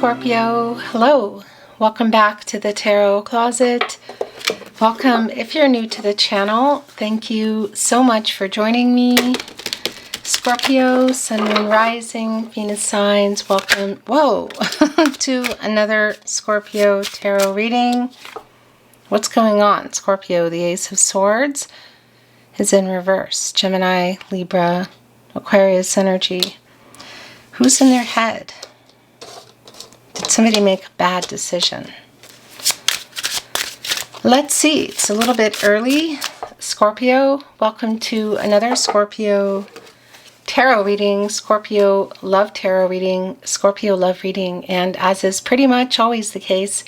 Scorpio, hello, welcome back to the Tarot Closet. Welcome if you're new to the channel. Thank you so much for joining me. Scorpio, Sun, Moon, Rising, Venus signs, welcome, to another Scorpio tarot reading. What's going on? Scorpio, the Ace of Swords is in reverse. Gemini, Libra, Aquarius energy. Who's in their head? Did somebody make a bad decision? Let's see. It's a little bit early. Scorpio, welcome to another Scorpio tarot reading, Scorpio Love Tarot reading, Scorpio Love Reading. And as is pretty much always the case,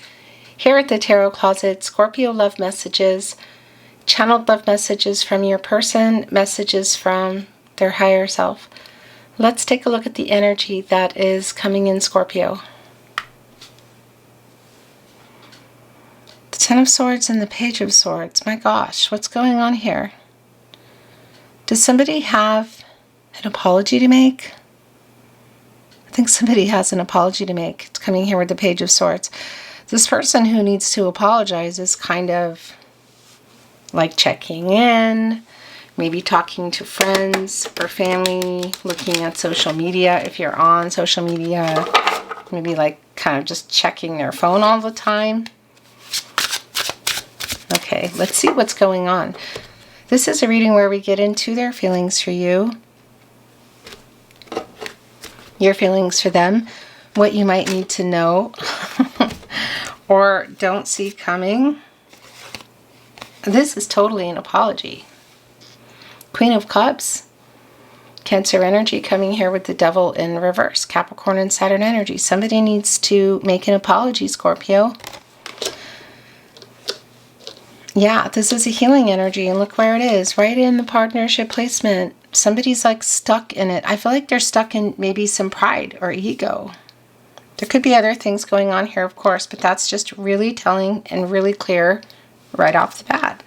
here at the Tarot Closet, Scorpio Love Messages, channeled love messages from your person, messages from their higher self. Let's take a look at the energy that is coming in, Scorpio. The Ten of Swords and the Page of Swords. My gosh, what's going on here? Does somebody have an apology to make? I think somebody has an apology to make. It's coming here with the Page of Swords. This person who needs to apologize is kind of like checking in, maybe talking to friends or family, looking at social media. If you're on social media, maybe like kind of just checking their phone all the time. Okay, let's see what's going on. This is a reading where we get into their feelings for you, your feelings for them, what you might need to know or don't see coming. This is totally an apology. Queen of Cups, Cancer energy coming here with the Devil in reverse, Capricorn and Saturn energy. Somebody needs to make an apology, Scorpio. Yeah, this is a healing energy, and look where it is, right in the partnership placement. Somebody's like stuck in it. I feel like they're stuck in maybe some pride or ego. There could be other things going on here, of course, but that's just really telling and really clear right off the bat.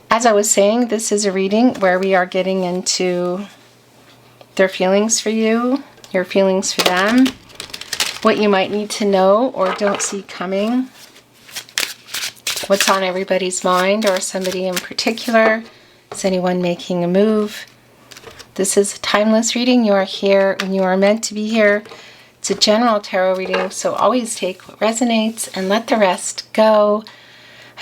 As I was saying, this is a reading where we are getting into their feelings for you, your feelings for them, what you might need to know or don't see coming, what's on everybody's mind or somebody in particular. Is anyone making a move? This is a timeless reading. You are here when you are meant to be here. It's a general tarot reading, so always take what resonates and let the rest go.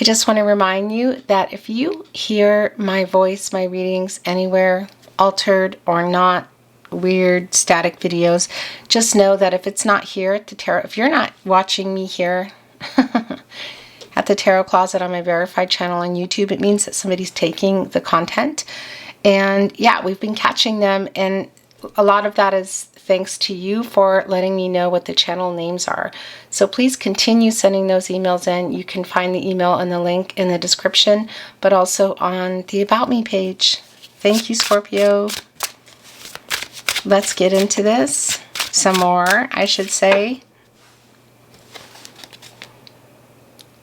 I just want to remind you that if you hear my voice, my readings anywhere altered or not, weird static videos, just know that if it's not here at the tarot, if you're not watching me here at the Tarot Closet on my verified channel on YouTube, it means that somebody's taking the content. And yeah, we've been catching them, and a lot of that is thanks to you for letting me know what the channel names are. So please continue sending those emails in. You can find the email and the link in the description, but also on the About Me page. Thank you, Scorpio. Let's get into this some more, I should say.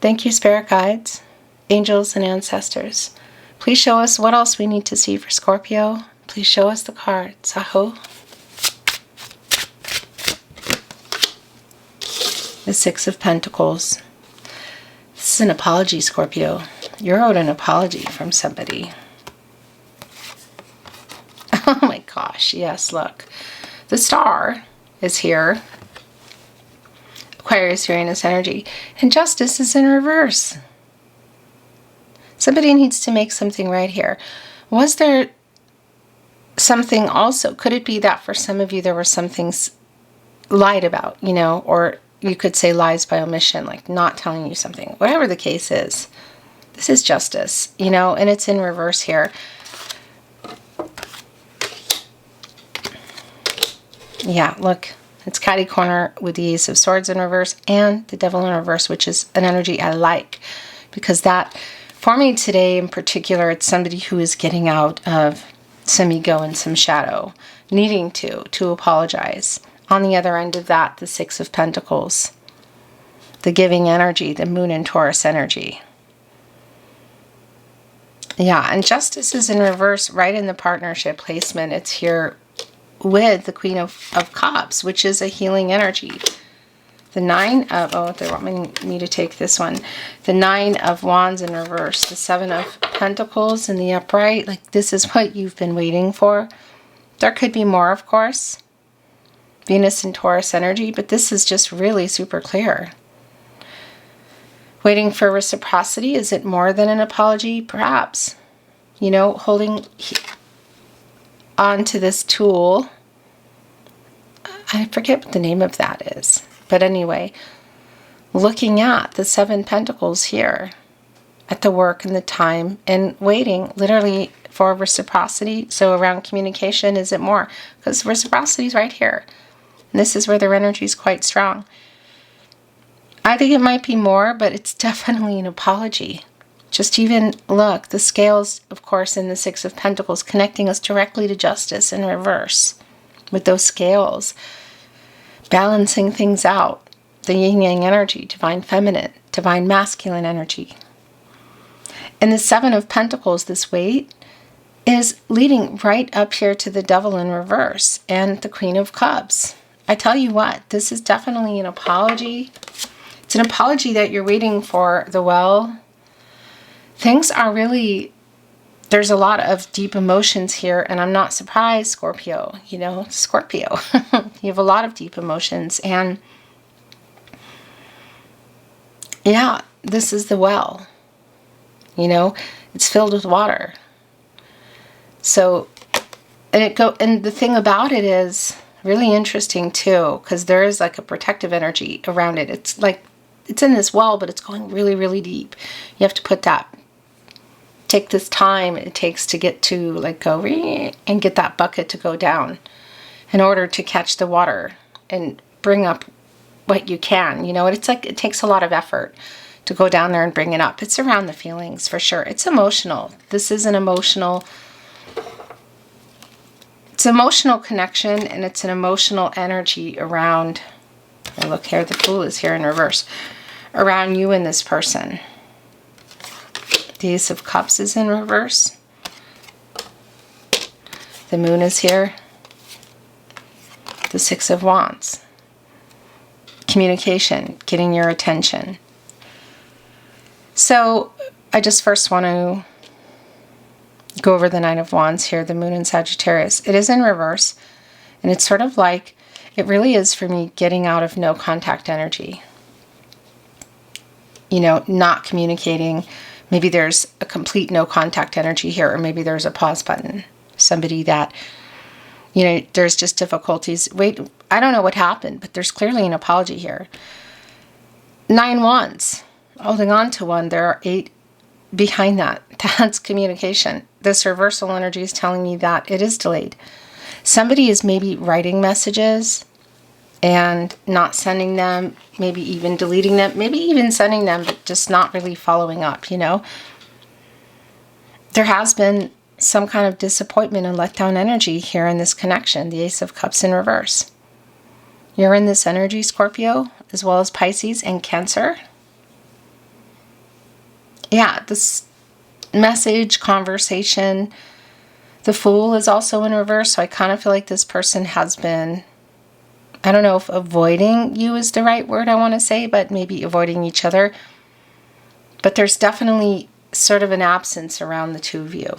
Thank you, Spirit Guides, Angels, and Ancestors. Please show us what else we need to see for Scorpio. Please show us the cards. Aho. The Six of Pentacles. This is an apology, Scorpio. You're owed an apology from somebody. Oh my gosh, yes, look. The Star is here. Aquarius, Uranus energy. And Justice is in reverse. Somebody needs to make something right here. Was there something also? Could it be that for some of you there were some things lied about, you know, or you could say lies by omission, like not telling you something. Whatever the case is, this is Justice, you know, and it's in reverse here. Yeah, look. It's catty corner with the Ace of Swords in reverse and the Devil in reverse, which is an energy I like. Because that, for me today in particular, it's somebody who is getting out of some ego and some shadow, needing to apologize. On the other end of that, the Six of Pentacles, the giving energy, the Moon and Taurus energy. Yeah, and Justice is in reverse right in the partnership placement. It's here with the Queen of Cups, which is a healing energy. The Nine of, oh, they want me to take this one. The Nine of Wands in reverse. The Seven of Pentacles in the upright. Like, this is what you've been waiting for. There could be more, of course. Venus and Taurus energy, but this is just really super clear. Waiting for reciprocity. Is it more than an apology? Perhaps. You know, holding on to this tool. I forget what the name of that is. But anyway, looking at the Seven Pentacles here, at the work and the time, and waiting literally for reciprocity. So around communication, is it more? Because reciprocity is right here. And this is where their energy is quite strong. I think it might be more, but it's definitely an apology. Just even look, the scales, of course, in the Six of Pentacles, connecting us directly to justice in reverse. With those scales, balancing things out. The yin-yang energy, divine feminine, divine masculine energy. And the Seven of Pentacles, this weight, is leading right up here to the Devil in reverse and the Queen of Cups. I tell you what, this is definitely an apology. It's an apology that you're waiting for the well. Things are really, there's a lot of deep emotions here, and I'm not surprised, Scorpio. You know, Scorpio. You have a lot of deep emotions, and yeah, this is the well. You know, it's filled with water. So, and the thing about it is really interesting too, because there is like a protective energy around it. It's like, it's in this well, but it's going really, really deep. You have to take this time it takes to get to like go and get that bucket to go down in order to catch the water and bring up what you can. You know, it's like it takes a lot of effort to go down there and bring it up. It's around the feelings for sure. It's emotional. This is an emotional, it's an emotional connection, and it's an emotional energy around, oh, look here, the Fool is here in reverse, around you and this person. The Ace of Cups is in reverse. The Moon is here. The Six of Wands. Communication, getting your attention. So I just first want to go over the Nine of Wands here, the Moon in Sagittarius. It is in reverse, and it's sort of like, it really is for me getting out of no contact energy. You know, not communicating. Maybe there's a complete no contact energy here, or maybe there's a pause button. Somebody that, you know, there's just difficulties. Wait, I don't know what happened, but there's clearly an apology here. 9 Wands, holding on to one. There are 8 behind that. That's communication. This reversal energy is telling me that it is delayed. Somebody is maybe writing messages and not sending them, maybe even deleting them, maybe even sending them, but just not really following up, you know. There has been some kind of disappointment and letdown energy here in this connection, the Ace of Cups in reverse. You're in this energy, Scorpio, as well as Pisces and Cancer. Yeah, this message, conversation, the Fool is also in reverse, so I kind of feel like this person has been, I don't know if avoiding you is the right word I want to say, but maybe avoiding each other. But there's definitely sort of an absence around the two of you.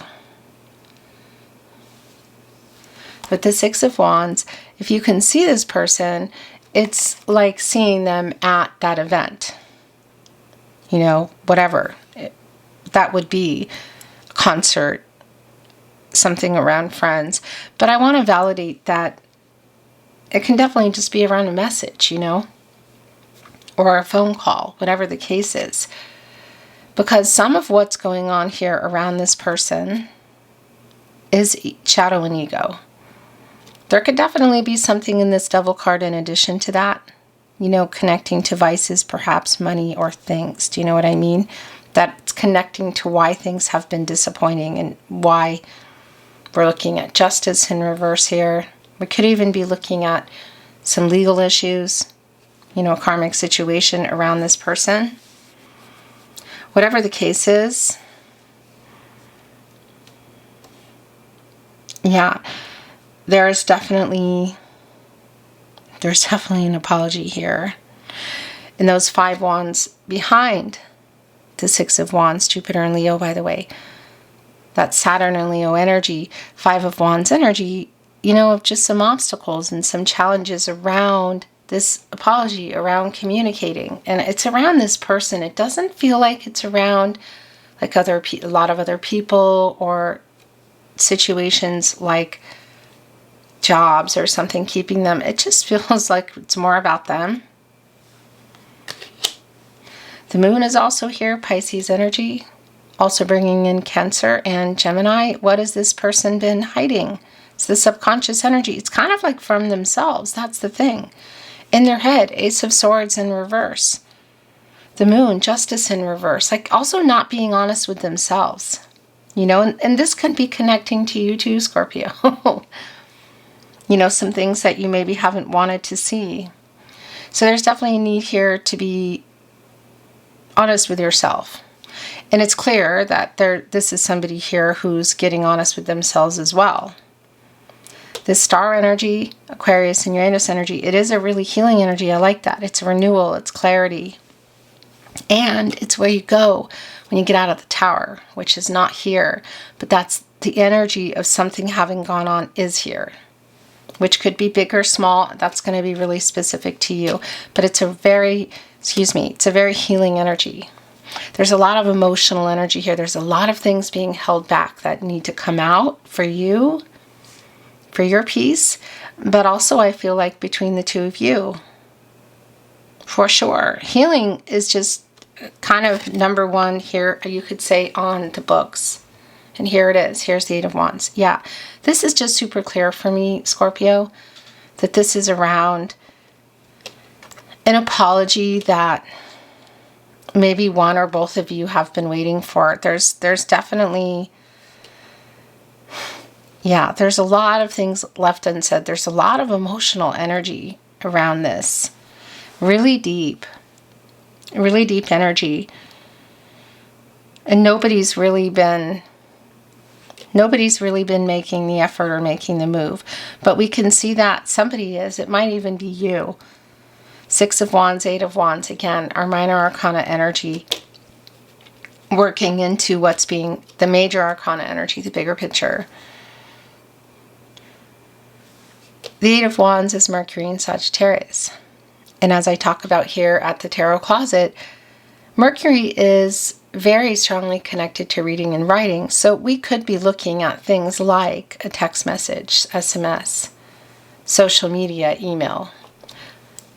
With the Six of Wands, if you can see this person, it's like seeing them at that event. You know, whatever. That would be a concert, something around friends. But I want to validate that it can definitely just be around a message, you know, or a phone call, whatever the case is. Because some of what's going on here around this person is shadow and ego. There could definitely be something in this Devil card in addition to that, you know, connecting to vices, perhaps money or things. Do you know what I mean? That's connecting to why things have been disappointing and why we're looking at justice in reverse here. We could even be looking at some legal issues, you know, a karmic situation around this person. Whatever the case is, yeah, there's definitely an apology here. And those 5 wands behind the 6 of wands, Jupiter and Leo, by the way, that Saturn and Leo energy, 5 of wands energy, you know, of just some obstacles and some challenges around this apology, around communicating. And it's around this person. It doesn't feel like it's around like a lot of other people or situations like jobs or something keeping them. It just feels like it's more about them. The moon is also here, Pisces energy, also bringing in Cancer and Gemini. What has this person been hiding? It's the subconscious energy. It's kind of like from themselves. That's the thing. In their head, Ace of Swords in reverse. The moon, Justice in reverse. Like also not being honest with themselves. You know, and this can be connecting to you too, Scorpio. You know, some things that you maybe haven't wanted to see. So there's definitely a need here to be honest with yourself. And it's clear that this is somebody here who's getting honest with themselves as well. This star energy, Aquarius and Uranus energy, it is a really healing energy. I like that. It's renewal, it's clarity. And it's where you go when you get out of the tower, which is not here. But that's the energy of something having gone on is here. Which could be big or small. That's going to be really specific to you. But it's a very healing energy. There's a lot of emotional energy here. There's a lot of things being held back that need to come out for you, for your peace. But also I feel like between the two of you, for sure. Healing is just kind of number one here, you could say, on the books. And here it is. Here's the 8 of Wands. Yeah, this is just super clear for me, Scorpio, that this is around an apology that maybe one or both of you have been waiting for. There's definitely, yeah, there's a lot of things left unsaid. There's a lot of emotional energy around this. Really deep energy. And nobody's really been making the effort or making the move. But we can see that somebody is. It might even be you. 6 of Wands, 8 of Wands, again, our minor arcana energy working into what's being the major arcana energy, the bigger picture. The 8 of Wands is Mercury in Sagittarius. And as I talk about here at the Tarot Closet, Mercury is very strongly connected to reading and writing. So we could be looking at things like a text message, SMS, social media, email.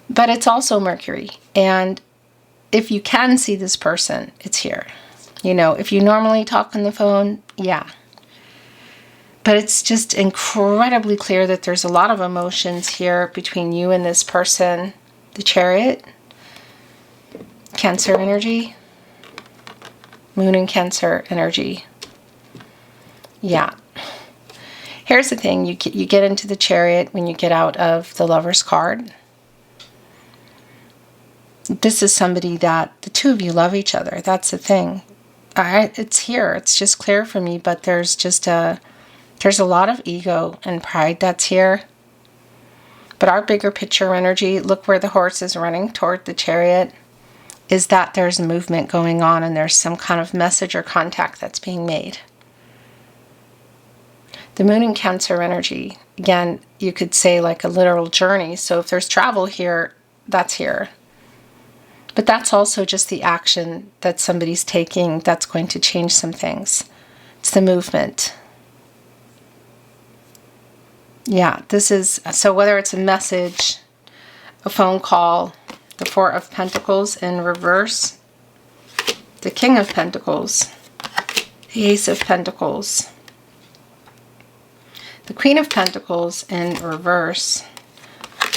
But it's also Mercury. And if you can see this person, it's here. You know, if you normally talk on the phone, yeah. But it's just incredibly clear that there's a lot of emotions here between you and this person. The Chariot, Cancer energy, Moon and Cancer energy. Yeah. Here's the thing. You get into the Chariot when you get out of the Lover's card. This is somebody that the two of you love each other. That's the thing. It's here. It's just clear for me, but there's a lot of ego and pride that's here. But our bigger picture energy, look where the horse is running toward the Chariot, is that there's movement going on and there's some kind of message or contact that's being made. The Moon in Cancer energy, again, you could say like a literal journey. So if there's travel here, that's here. But that's also just the action that somebody's taking that's going to change some things. It's the movement. Yeah, this is, so whether it's a message, a phone call, the 4 of Pentacles in reverse, the King of Pentacles, the Ace of Pentacles, the Queen of Pentacles in reverse,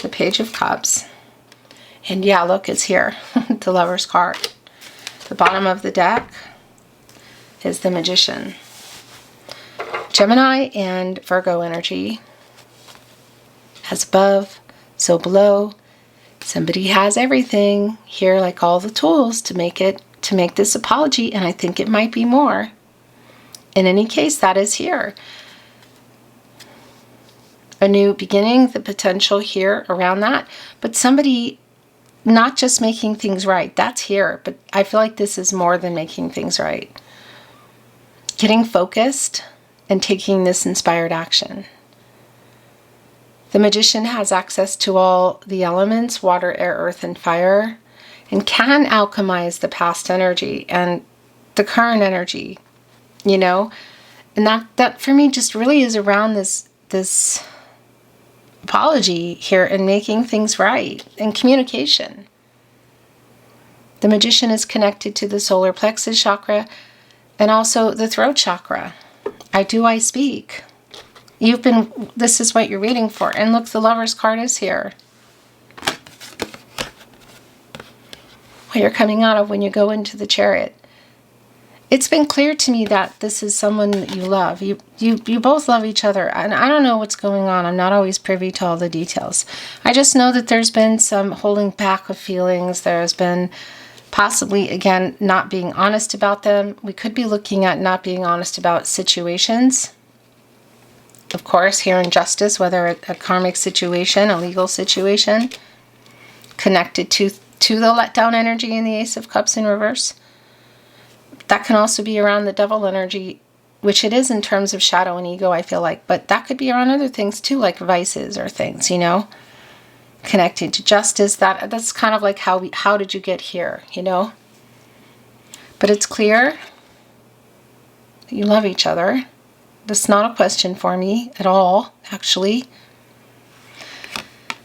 the Page of Cups, and yeah, look, it's here, the Lover's card. The bottom of the deck is the Magician. Gemini and Virgo energy. As above, so below. Somebody has everything here, like all the tools to make this apology, and I think it might be more. In any case, that is here. a new beginning, the potential here around that. But somebody not just making things right, that's here. But I feel like this is more than making things right. Getting focused and taking this inspired action. The Magician has access to all the elements, water, air, earth, and fire, and can alchemize the past energy and the current energy, you know? And that for me just really is around this apology here and making things right and communication. The Magician is connected to the solar plexus chakra and also the throat chakra. I speak. This is what you're reading for. And look, the Lover's card is here. What you're coming out of when you go into the Chariot. It's been clear to me that this is someone that you love. You both love each other. And I don't know what's going on. I'm not always privy to all the details. I just know that there's been some holding back of feelings. There's been possibly, again, not being honest about them. We could be looking at not being honest about situations. Of course, here in justice, whether a karmic situation, a legal situation, connected to the letdown energy in the Ace of Cups in reverse. That can also be around the Devil energy, which it is in terms of shadow and ego, I feel like. But that could be around other things too, like vices or things, you know? Connecting to justice, that's kind of like how did you get here, you know? But it's clear that you love each other. That's not a question for me at all, actually.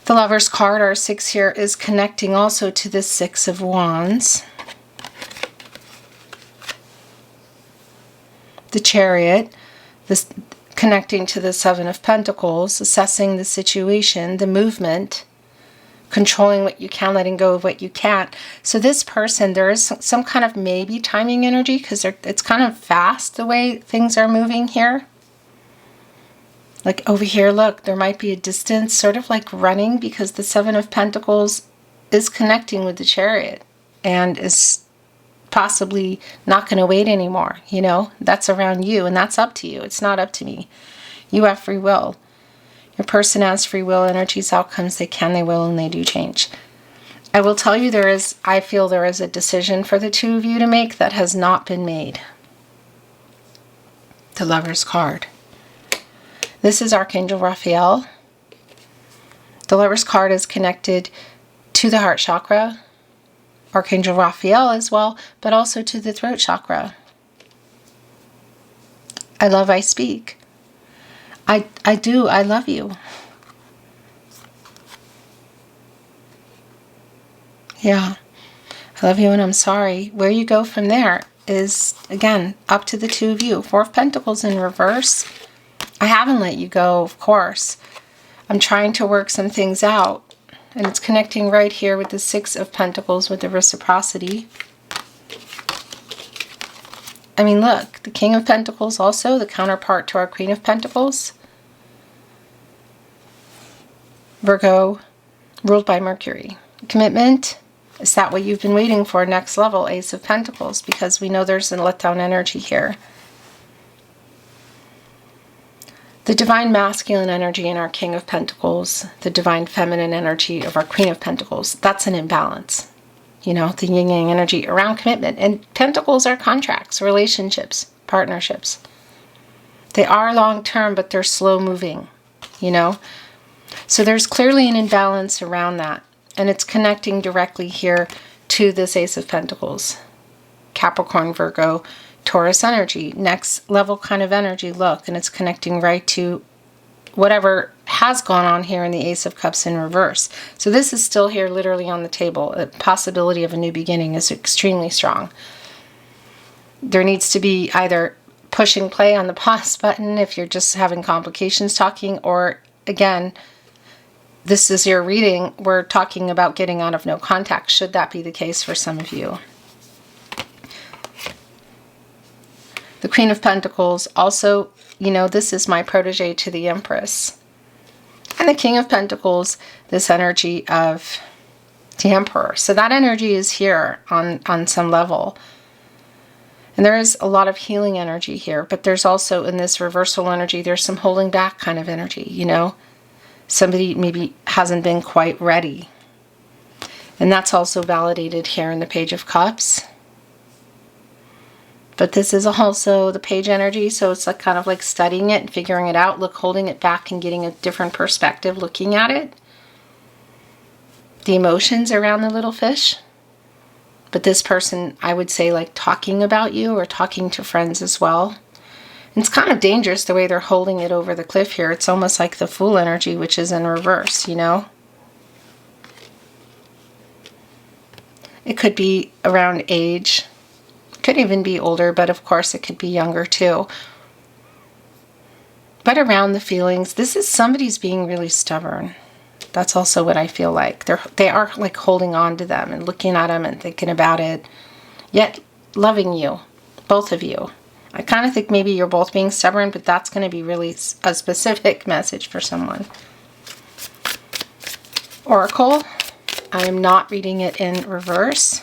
The Lover's card, our 6 here, is connecting also to the 6 of Wands. The Chariot, this connecting to the 7 of Pentacles, assessing the situation, the movement, controlling what you can, letting go of what you can't. So this person, there is some kind of maybe timing energy because it's kind of fast the way things are moving here. Like over here, look, there might be a distance, sort of like running, because the 7 of Pentacles is connecting with the Chariot and is possibly not going to wait anymore, you know? That's around you, and that's up to you. It's not up to me. You have free will. Your person has free will, energies, outcomes, they can, they will, and they do change. I will tell you I feel there is a decision for the two of you to make that has not been made. The Lover's card. This is Archangel Raphael. The Lover's card is connected to the heart chakra, Archangel Raphael as well, but also to the throat chakra. I love, I speak. I do, I love you. Yeah, I love you and I'm sorry. Where you go from there is, again, up to the two of you. 4 of Pentacles in reverse. I haven't let you go, of course. I'm trying to work some things out. And it's connecting right here with the 6 of Pentacles with the reciprocity. I mean, look, the King of Pentacles also, the counterpart to our Queen of Pentacles. Virgo, ruled by Mercury. Commitment, is that what you've been waiting for? Next level, Ace of Pentacles, because we know there's a letdown energy here. The divine masculine energy in our King of Pentacles, the divine feminine energy of our Queen of Pentacles, that's an imbalance. You know, the yin-yang energy around commitment. And Pentacles are contracts, relationships, partnerships. They are long-term, but they're slow-moving, you know. So there's clearly an imbalance around that. And it's connecting directly here to this Ace of Pentacles. Capricorn, Virgo, Taurus energy, next level kind of energy, look, and it's connecting right to whatever has gone on here in the Ace of Cups in reverse. So this is still here literally on the table. The possibility of a new beginning is extremely strong. There needs to be either pushing play on the pause button if you're just having complications talking, or again, this is your reading, we're talking about getting out of no contact, should that be the case for some of you. The Queen of Pentacles, also, you know, this is my protege to the Empress. And the King of Pentacles, this energy of the Emperor. So that energy is here on some level. And there is a lot of healing energy here, but there's also, in this reversal energy, there's some holding back kind of energy, you know. Somebody maybe hasn't been quite ready. And that's also validated here in the Page of Cups. But this is also the page energy, so it's like kind of like studying it and figuring it out, holding it back and getting a different perspective looking at it. The emotions around the little fish. But this person, I would say, like talking about you or talking to friends as well. And it's kind of dangerous the way they're holding it over the cliff here. It's almost like the Fool energy, which is in reverse, you know? It could be around age. Could even be older, but of course it could be younger too. But around the feelings, this is somebody's being really stubborn. That's also what I feel like. They are like holding on to them and looking at them and thinking about it, yet loving you, both of you. I kind of think maybe you're both being stubborn, but that's going to be really a specific message for someone. Oracle, I am not reading it in reverse.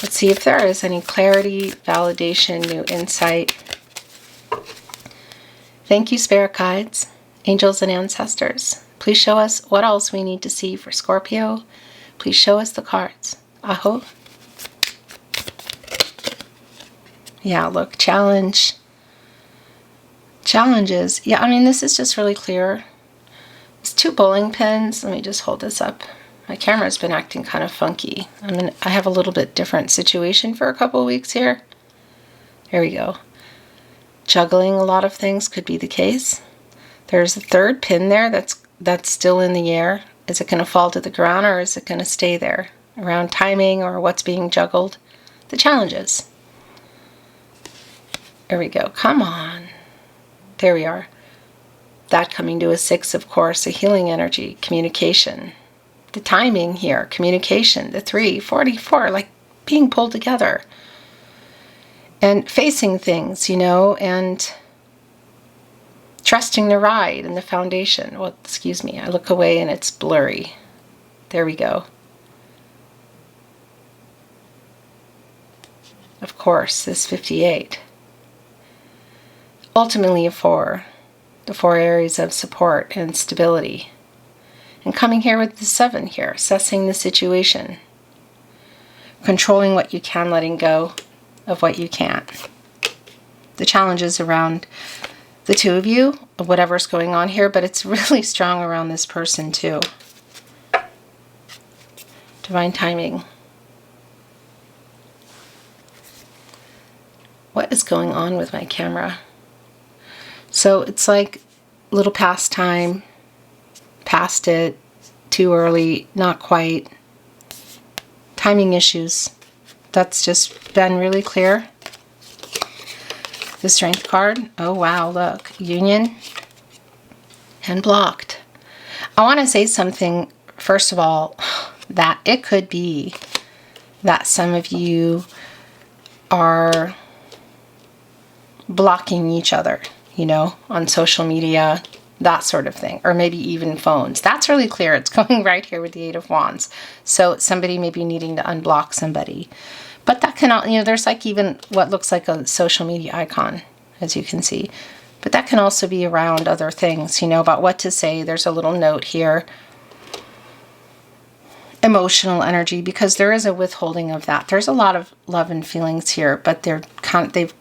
Let's see if there is any clarity, validation, new insight. Thank you, Spirit Guides, Angels, and Ancestors. Please show us what else we need to see for Scorpio. Please show us the cards. Aho. Yeah, look, challenge. Challenges. Yeah, I mean, this is just really clear. It's 2 bowling pins. Let me just hold this up. My camera's been acting kind of funky. I have a little bit different situation for a couple of weeks here. Here we go. Juggling a lot of things could be the case. There's a 3rd pin there that's still in the air. Is it going to fall to the ground or is it going to stay there? Around timing or what's being juggled. The challenges. There we go. Come on. There we are. That coming to a 6, of course, a healing energy, communication. The timing here, communication, the 3, 44, like being pulled together. And facing things, you know, and trusting the ride and the foundation. Well, excuse me, I look away and it's blurry. There we go. Of course, this 58. Ultimately a 4. The 4 areas of support and stability. And coming here with the 7 here, assessing the situation. Controlling what you can, letting go of what you can't. The challenges around the 2 of you, of whatever's going on here, but it's really strong around this person too. Divine timing. What is going on with my camera? So it's like a little past time. Past it, too early, not quite. Timing issues. That's just been really clear. The Strength card. Oh wow, look. Union and blocked. I want to say something, first of all, that it could be that some of you are blocking each other, you know, on social media, that sort of thing, or maybe even phones. That's really clear. It's going right here with the 8 of Wands. So somebody may be needing to unblock somebody. But that can, you know, there's like even what looks like a social media icon, as you can see. But that can also be around other things, you know, about what to say. There's a little note here. Emotional energy, because there is a withholding of that. There's a lot of love and feelings here, but they've,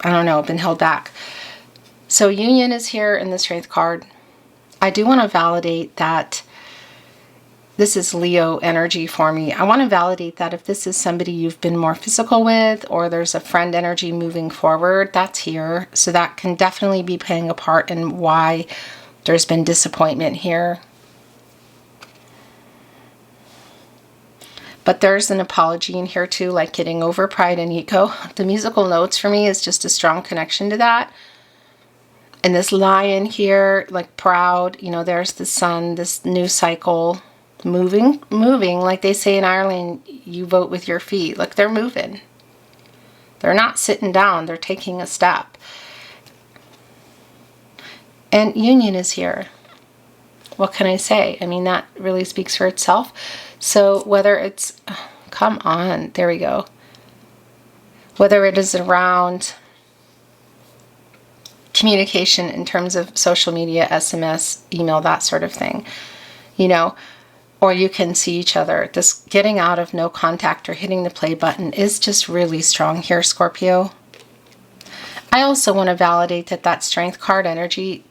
I don't know, been held back. So union is here in the Strength card. I do want to validate that this is Leo energy for me. I want to validate that if this is somebody you've been more physical with, or there's a friend energy moving forward, that's here. So that can definitely be playing a part in why there's been disappointment here. But there's an apology in here too, like getting over pride and ego. The musical notes for me is just a strong connection to that. And this lion here, like proud, you know, there's the sun, this new cycle, moving, like they say in Ireland, you vote with your feet. Look, they're moving. They're not sitting down, they're taking a step. And union is here. What can I say? I mean, that really speaks for itself. So whether it's, come on, there we go. Whether it is around communication in terms of social media, SMS, email, that sort of thing, you know, or you can see each other. This getting out of no contact or hitting the play button is just really strong here, Scorpio. I also want to validate that that Strength card energy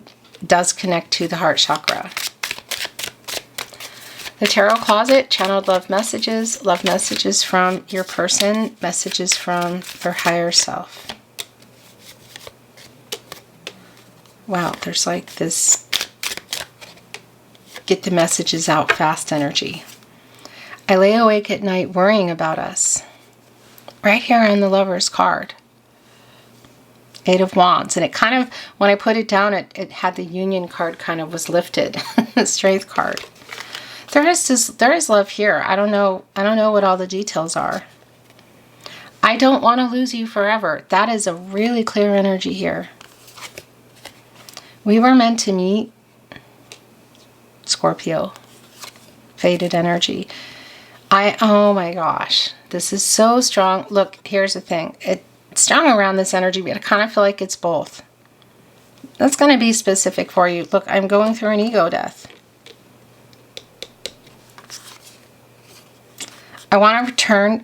does connect to the heart chakra. The Tarot Closet, channeled love messages from your person, messages from their higher self. Wow, there's like this get the messages out fast energy. I lay awake at night worrying about us. Right here on the Lover's card. 8 of Wands. And it kind of, when I put it down, it had the Union card kind of was lifted. The Strength card. There is love here. I don't know what all the details are. I don't want to lose you forever. That is a really clear energy here. We were meant to meet, Scorpio. Faded energy. Oh my gosh. This is so strong. Look, here's the thing. It's strong around this energy, but I kind of feel like it's both. That's going to be specific for you. Look, I'm going through an ego death. I want to return,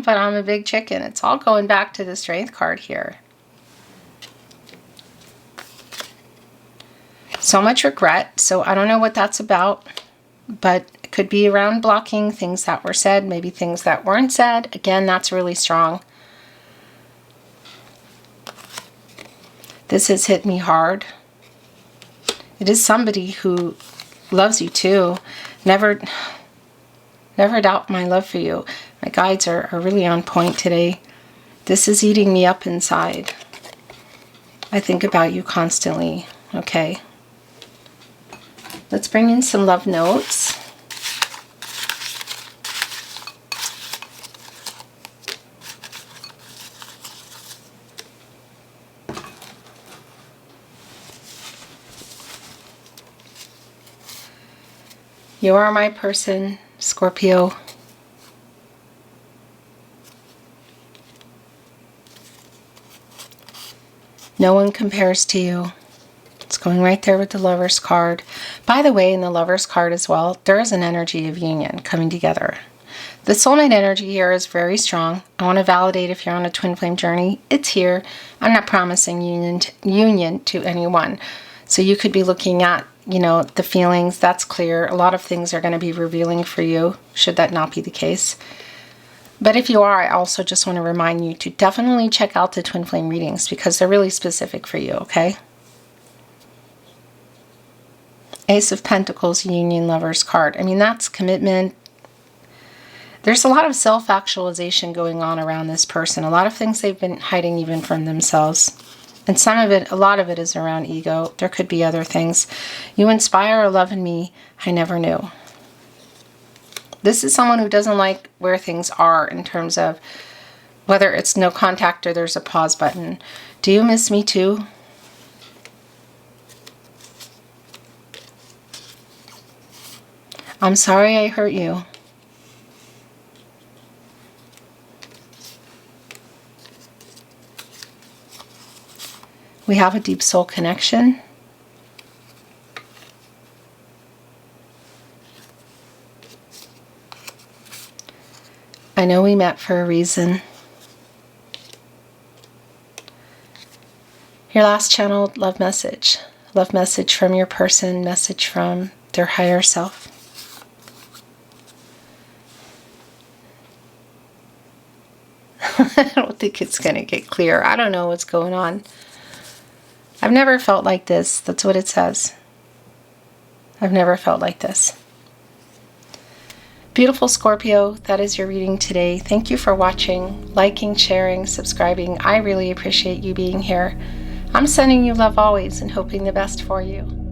but I'm a big chicken. It's all going back to the Strength card here. So much regret. So I don't know what that's about, but it could be around blocking things that were said, maybe things that weren't said. Again, that's really strong. This has hit me hard. It is somebody who loves you too. Never doubt my love for you. My guides are really on point today. This is eating me up inside. I think about you constantly. Okay. Let's bring in some love notes. You are my person, Scorpio. No one compares to you. It's going right there with the Lover's card. By the way, in the Lover's card as well, there is an energy of union coming together. The soulmate energy here is very strong. I want to validate if you're on a twin flame journey. It's here. I'm not promising union to anyone. So you could be looking at, you know, the feelings. That's clear. A lot of things are going to be revealing for you, should that not be the case. But if you are, I also just want to remind you to definitely check out the twin flame readings because they're really specific for you, okay? Ace of Pentacles, Union, Lover's card. I mean, that's commitment. There's a lot of self-actualization going on around this person. A lot of things they've been hiding even from themselves. And some of it, a lot of it is around ego. There could be other things. You inspire a love in me I never knew. This is someone who doesn't like where things are in terms of whether it's no contact or there's a pause button. Do you miss me too? I'm sorry I hurt you. We have a deep soul connection. I know we met for a reason. Your last channeled love message. Love message from your person, message from their higher self. I don't think it's going to get clear. I don't know what's going on. I've never felt like this. That's what it says. I've never felt like this. Beautiful Scorpio, that is your reading today. Thank you for watching, liking, sharing, subscribing. I really appreciate you being here. I'm sending you love always and hoping the best for you.